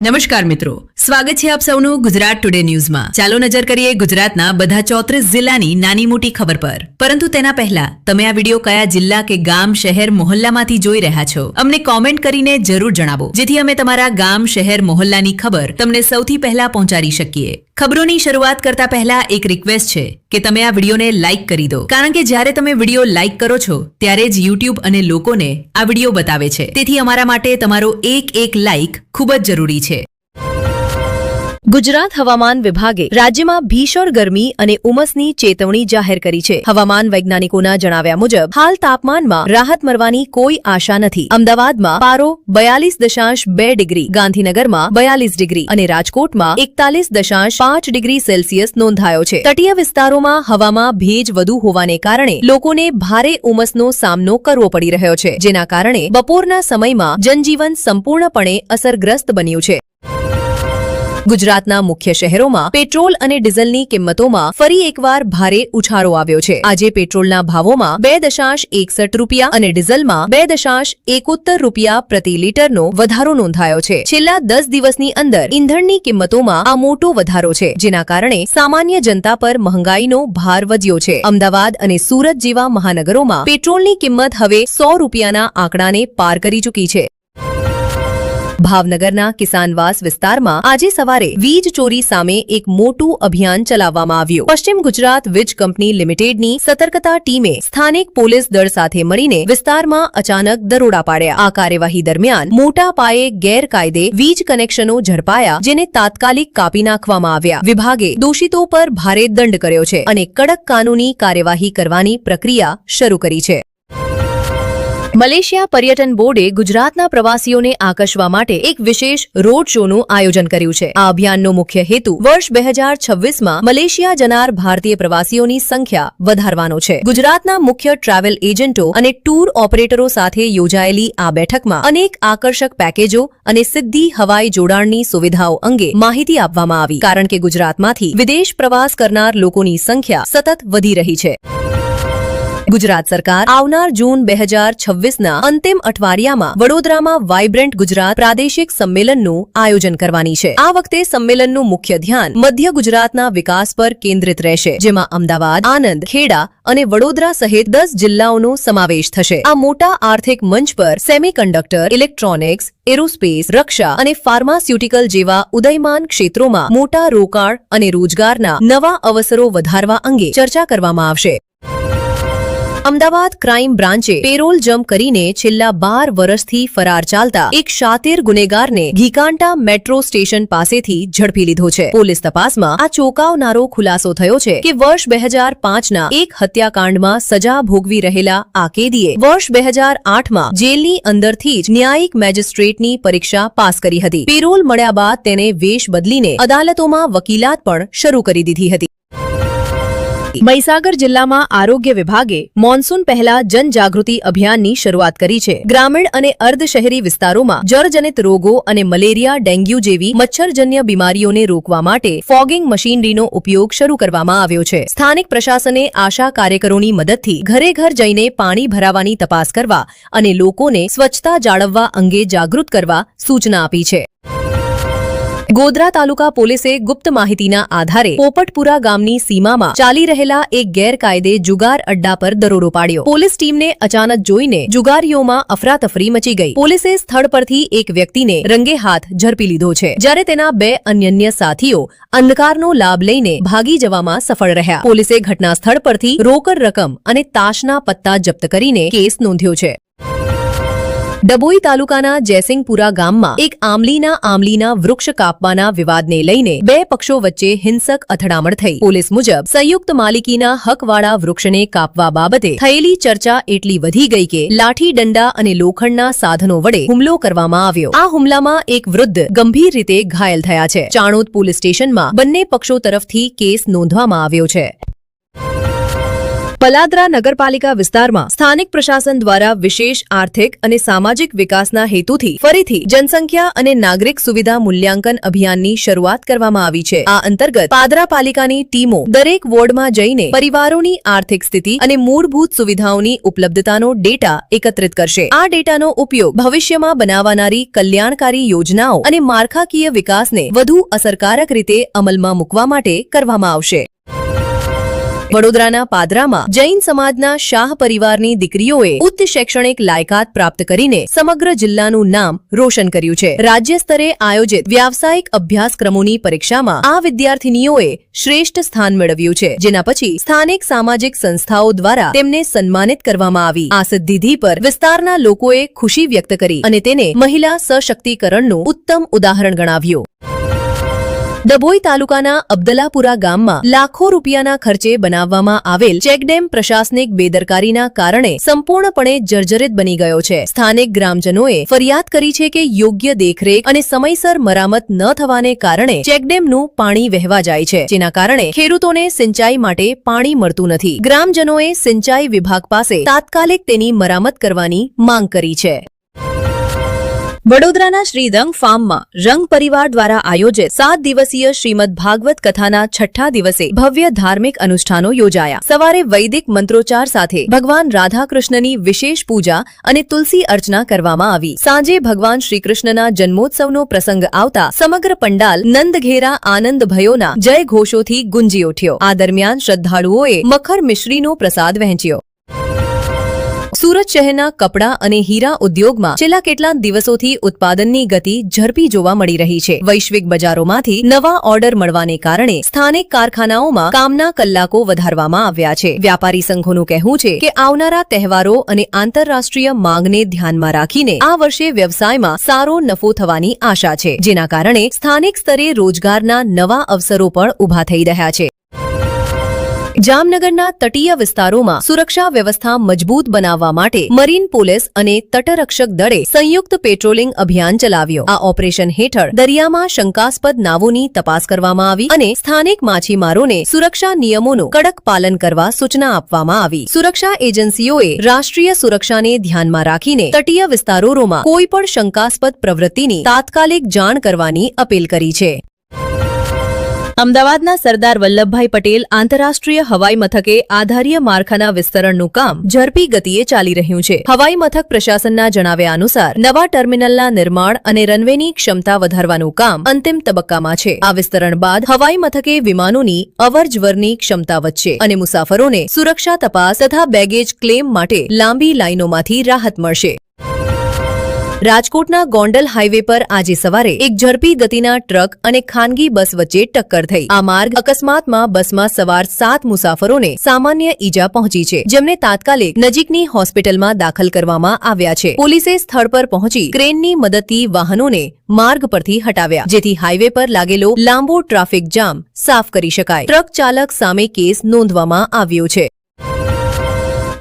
નમસ્કાર મિત્રો, સ્વાગત છે આપ સૌનું ગુજરાત ટુડે ન્યૂઝમાં। ચાલો નજર કરીએ ગુજરાતના બધા 34 જિલ્લાની નાની મોટી ખબર પર। પરંતુ તેના પહેલા તમે આ વિડિયો કયા જિલ્લા કે ગામ શહેર મોહલ્લામાંથી જોઈ રહ્યા છો અમને કોમેન્ટ કરીને જરૂર જણાવો, જેથી અમે તમારા ગામ શહેર મોહલ્લાની ખબર તમને સૌથી પહેલા પહોંચાડી શકીએ। ખબરોની શરૂઆત કરતા પહેલા એક રિક્વેસ્ટ છે કે તમે આ વિડિયોને લાઈક કરી દો, કારણ કે જ્યારે તમે વિડિયો લાઈક કરો છો ત્યારે જ યુટ્યુબ અને લોકોને આ વિડિયો બતાવે છે। તેથી અમારા માટે તમારો એક લાઈક ખૂબ જ જરૂરી છે। ગુજરાત હવામાન વિભાગે રાજ્યમાં ભીષણ ગરમી અને ઉમસની ચેતવણી જાહેર કરી છે। હવામાન વૈજ્ઞાનિકોના જણાવ્યા મુજબ હાલ તાપમાનમાં રાહત મળવાની કોઈ આશા નથી। અમદાવાદમાં પારો 42.2 ડિગ્રી, ગાંધીનગરમાં 42 ડિગ્રી અને રાજકોટમાં 41.5 ડિગ્રી સેલ્સિયસ નોંધાયો છે। તટીય વિસ્તારોમાં હવામાં ભેજ વધુ હોવાને કારણે લોકોને ભારે ઉમસનો સામનો કરવો પડી રહ્યો છે, જેના કારણે બપોરના સમયમાં જનજીવન સંપૂર્ણપણે અસરગ્રસ્ત બન્યું છે। ગુજરાતના મુખ્ય શહેરોમાં પેટ્રોલ અને ડીઝલની કિંમતોમાં ફરી એકવાર ભારે ઉછાળો આવ્યો છે। આજે પેટ્રોલના ભાવોમાં 2.61 રૂપિયા અને ડીઝલમાં 2.71 રૂપિયા પ્રતિ લીટરનો વધારો નોંધાયો છે। છેલ્લા 10 દિવસની અંદર ઈંધણની કિંમતોમાં આ મોટો વધારો છે, જેના કારણે સામાન્ય જનતા પર મહંગાઈનો ભાર વધ્યો છે। અમદાવાદ અને સુરત જેવા મહાનગરોમાં પેટ્રોલની કિંમત હવે 100 રૂપિયાના આંકડાને પાર કરી ચૂકી છે। ભાવનગરના કિસાનવાસ વિસ્તારમાં આજે સવારે વીજ ચોરી સામે એક મોટું અભિયાન ચલાવવામાં આવ્યું। પશ્ચિમ ગુજરાત વીજ કંપની લિમિટેડની સતર્કતા ટીમે સ્થાનિક પોલીસ દળ સાથે મળીને વિસ્તારમાં અચાનક દરોડા પાડ્યા। આ કાર્યવાહી દરમિયાન મોટા પાયે ગેરકાયદે વીજ કનેક્શનો ઝડપાયા, જેને તાત્કાલિક કાપી નાખવામાં આવ્યા। વિભાગે દોષિતો પર ભારે દંડ કર્યો છે અને કડક કાનૂની કાર્યવાહી કરવાની પ્રક્રિયા શરૂ કરી છે। મલેશિયા પર્યટન બોર્ડે ગુજરાતના પ્રવાસીઓને આકર્ષવા માટે એક વિશેષ રોડ શોનું આયોજન કર્યું છે। આ અભિયાનનો મુખ્ય હેતુ વર્ષ 2026માં મલેશિયા જનાર ભારતીય પ્રવાસીઓની સંખ્યા વધારવાનો છે। ગુજરાતના મુખ્ય ટ્રાવેલ એજન્ટો અને ટૂર ઓપરેટરો સાથે યોજાયેલી આ બેઠકમાં અનેક આકર્ષક પેકેજો અને સીધી હવાઈ જોડાણની સુવિધાઓ અંગે માહિતી આપવામાં આવી, કારણ કે ગુજરાતમાંથી વિદેશ પ્રવાસ કરનાર લોકોની સંખ્યા સતત વધી રહી છે। ગુજરાત સરકાર આવનાર જૂન 2026ના અંતિમ અઠવાડિયામાં વડોદરામાં વાઇબ્રન્ટ ગુજરાત પ્રાદેશિક સંમેલનનું આયોજન કરવાની છે। આ વખતે સંમેલનનું મુખ્ય ધ્યાન મધ્ય ગુજરાતના વિકાસ પર કેન્દ્રિત રહેશે, જેમાં અમદાવાદ, આણંદ, ખેડા અને વડોદરા સહિત 10 જિલ્લાઓનો સમાવેશ થશે। આ મોટા આર્થિક મંચ પર સેમિકન્ડક્ટર, ઇલેક્ટ્રોનિક્સ, એરોસ્પેસ, રક્ષા અને ફાર્માસ્યુટિકલ જેવા ઉદયમાન ક્ષેત્રોમાં મોટા રોકાણ અને રોજગારના નવા અવસરો વધારવા અંગે ચર્ચા કરવામાં આવશે। અમદાવાદ ક્રાઇમ બ્રાન્ચે પેરોલ જમ્પ કરીને છેલ્લા 12 વર્ષથી ફરાર ચાલતા એક શાતીર ગુનેગારને ઘીકાંટા મેટ્રો સ્ટેશન પાસેથી ઝડપી લીધો છે। પોલીસ તપાસમાં આ ચોંકાવનારો ખુલાસો થયો છે કે વર્ષ 2005ના એક હત્યાકાંડમાં સજા ભોગવી રહેલા આ કેદીએ વર્ષ 2008માં જેલની અંદરથી જ ન્યાયિક મેજિસ્ટ્રેટની પરીક્ષા પાસ કરી હતી। પેરોલ મળ્યા બાદ તેને વેશ બદલીને અદાલતોમાં વકીલાત પણ શરૂ કરી દીધી હતી। મહીસાગર જિલ્લામાં આરોગ્ય વિભાગે મોન્સૂન પહેલા જનજાગૃતિ અભિયાનની શરૂઆત કરી છે। ગ્રામીણ અને અર્ધ શહેરી વિસ્તારોમાં જળજનિત રોગો અને મલેરિયા, ડેન્ગ્યુ જેવી મચ્છરજન્ય બીમારીઓને રોકવા માટે ફોગિંગ મશીનરીનો ઉપયોગ શરૂ કરવામાં આવ્યો છે। સ્થાનિક પ્રશાસને આશા કાર્યકરોની મદદથી ઘરે ઘર જઈને પાણી ભરાવાની તપાસ કરવા અને લોકોને સ્વચ્છતા જાળવવા અંગે જાગૃત કરવા સૂચના આપી છે। ગોધરા તાલુકા પોલીસે ગુપ્ત માહિતીના આધારે પોપટપુરા ગામની સીમામાં ચાલી રહેલા એક ગેરકાયદે જુગાર અડ્ડા પર દરોડો પાડ્યો। પોલીસ ટીમને અચાનક જોઈને જુગારીઓમાં અફરાતફરી મચી ગઈ। પોલીસે સ્થળ પરથી એક વ્યક્તિને રંગે હાથ ઝડપી લીધો છે, જ્યારે તેના 2 અન્ય સાથીઓ અંધકારનો લાભ લઈને ભાગી જવામાં સફળ રહ્યા। પોલીસે ઘટના સ્થળ પરથી રોકડ રકમ અને તાશના પત્તા જપ્ત કરીને કેસ નોંધ્યો છે। ડભોઈ તાલુકાના જયસિંગપુરા ગામમાં એક આમલીના વૃક્ષ કાપવાના વિવાદને લઈને 2 પક્ષો વચ્ચે હિંસક અથડામણ થઈ। પોલીસ મુજબ સંયુક્ત માલિકીના હકવાળા વૃક્ષને કાપવા બાબતે થયેલી ચર્ચા એટલી વધી ગઈ કે લાઠી, દંડા અને લોખંડના સાધનો વડે હુમલો કરવામાં આવ્યો। આ હુમલામાં એક વૃદ્ધ ગંભીર રીતે ઘાયલ થયા છે। ચાણોદ પોલીસ સ્ટેશનમાં બંને પક્ષો તરફથી કેસ નોંધવામાં આવ્યો છે। પલાદરા નગરપાલિકા વિસ્તારમાં સ્થાનિક પ્રશાસન દ્વારા વિશેષ આર્થિક અને સામાજિક વિકાસના હેતુથી ફરીથી જનસંખ્યા અને નાગરિક સુવિધા મૂલ્યાંકન અભિયાનની શરૂઆત કરવામાં આવી છે. આ અંતર્ગત પાદરા પાલિકાની ટીમો દરેક વોર્ડમાં જઈને પરિવારોની આર્થિક સ્થિતિ અને મૂળભૂત સુવિધાઓની ઉપલબ્ધતાનો ડેટા એકત્રિત કરશે. આ ડેટાનો ઉપયોગ ભવિષ્યમાં બનાવનારી કલ્યાણકારી યોજનાઓ અને માળખાકીય વિકાસને વધુ અસરકારક રીતે અમલમાં મૂકવા માટે કરવામાં આવશે. વડોદરાના પાદરામાં જૈન સમાજના શાહ પરિવારની દીકરીઓએ ઉચ્ચ શૈક્ષણિક લાયકાત પ્રાપ્ત કરીને સમગ્ર જિલ્લાનું નામ રોશન કર્યું છે. રાજ્ય સ્તરે આયોજિત વ્યાવસાયિક અભ્યાસક્રમોની પરીક્ષામાં આ વિદ્યાર્થીનીઓએ શ્રેષ્ઠ સ્થાન મેળવ્યું છે, જેના પછી સ્થાનિક સામાજિક સંસ્થાઓ દ્વારા તેમને સન્માનિત કરવામાં આવી. આ સિદ્ધિ પર વિસ્તારના લોકોએ ખુશી વ્યક્ત કરી અને તેને મહિલા સશક્તિકરણનું ઉત્તમ ઉદાહરણ ગણાવ્યું. ડભોઈ તાલુકાના અબ્દલાપુરા ગામમાં લાખો રૂપિયાના ખર્ચે બનાવવામાં આવેલ ચેકડેમ પ્રશાસનિક બેદરકારીના કારણે સંપૂર્ણપણે જર્જરિત બની ગયો છે. સ્થાનિક ગ્રામજનોએ ફરિયાદ કરી છે કે યોગ્ય દેખરેખ અને સમયસર મરામત ન થવાને કારણે ચેકડેમનું પાણી વહેવા જાય છે, જેના કારણે ખેડૂતોને સિંચાઈ માટે પાણી મળતું નથી. ગ્રામજનોએ સિંચાઈ વિભાગ પાસે તાત્કાલિક તેની મરામત કરવાની માંગ કરી છે. વડોદરાના શ્રી રંગ ફાર્મમાં રંગ પરિવાર દ્વારા આયોજિત 7 દિવસીય શ્રીમદ ભાગવત કથાના 6ઠ્ઠા દિવસે ભવ્ય ધાર્મિક અનુષ્ઠાનો યોજાયા. સવારે વૈદિક મંત્રોચ્ચાર સાથે ભગવાન રાધાકૃષ્ણની વિશેષ પૂજા અને તુલસી અર્ચના કરવામાં આવી. સાંજે ભગવાન શ્રીકૃષ્ણના જન્મોત્સવનો પ્રસંગ આવતા સમગ્ર પંડાલ નંદઘેરા આનંદ ભયોના જય ઘોષોથી ગુંજી ઉઠ્યો. આ દરમિયાન શ્રદ્ધાળુઓએ મખર મિશ્રીનો પ્રસાદ વહેંચ્યો. સુરત શહેરના કપડાં અને હીરા ઉદ્યોગમાં છેલ્લા કેટલાક દિવસોથી ઉત્પાદનની ગતિ ઝડપી જોવા મળી રહી છે. વૈશ્વિક બજારોમાંથી નવા ઓર્ડર મળવાને કારણે સ્થાનિક કારખાનાઓમાં કામના કલાકો વધારવામાં આવ્યા છે. વ્યાપારી સંઘોનું કહેવું છે કે આવનારા તહેવારો અને આંતરરાષ્ટ્રીય માંગને ધ્યાનમાં રાખીને આ વર્ષે વ્યવસાયમાં સારો નફો થવાની આશા છે, જેના કારણે સ્થાનિક સ્તરે રોજગારના નવા અવસરો પણ ઊભા થઈ રહ્યા છે. જામનગરના તટીય વિસ્તારોમાં સુરક્ષા વ્યવસ્થા મજબૂત બનાવવા માટે મરીન પોલીસ અને તટરક્ષક દળે સંયુક્ત પેટ્રોલિંગ અભિયાન ચલાવ્યો. આ ઓપરેશન હેઠળ દરિયામાં શંકાસ્પદ નાવોની તપાસ કરવામાં આવી અને સ્થાનિક માછીમારોને સુરક્ષા નિયમોનું કડક પાલન કરવા સૂચના આપવામાં આવી. સુરક્ષા એજન્સીઓએ રાષ્ટ્રીય સુરક્ષાને ધ્યાનમાં રાખીને તટીય વિસ્તારોમાં કોઈપણ શંકાસ્પદ પ્રવૃત્તિની તાત્કાલિક જાણ કરવાની અપીલ કરી છે. અમદાવાદના સરદાર વલ્લભભાઈ પટેલ આંતરરાષ્ટ્રીય હવાઈ મથકે આધારીય માળખાના વિસ્તરણનું કામ ઝડપી ગતિએ ચાલી રહ્યું છે. હવાઈ મથક પ્રશાસનના જણાવ્યા અનુસાર નવા ટર્મિનલના નિર્માણ અને રનવેની ક્ષમતા વધારવાનું કામ અંતિમ તબક્કામાં છે. આ વિસ્તરણ બાદ હવાઈ મથકે વિમાનોની અવરજવરની ક્ષમતા વધશે અને મુસાફરોને સુરક્ષા તપાસ તથા બેગેજ ક્લેમ માટે લાંબી લાઈનોમાંથી રાહત મળશે. રાજકોટના ગોંડલ હાઈવે પર આજે સવારે એક ઝડપી ગતિના ટ્રક અને ખાનગી બસ વચ્ચે ટક્કર થઈ. આ માર્ગ અકસ્માતમાં બસમાં સવાર 7 મુસાફરોને સામાન્ય ઈજા પહોંચી છે, જેમને તાત્કાલિક નજીકની હોસ્પિટલમાં દાખલ કરવામાં આવ્યા છે. પોલીસે સ્થળ પર પહોંચી ક્રેનની મદદથી વાહનોને માર્ગ પરથી હટાવ્યા, જેથી હાઈવે પર લાગેલો લાંબો ટ્રાફિક જામ સાફ કરી શકાય. ટ્રક ચાલક સામે કેસ નોંધવામાં આવ્યો છે.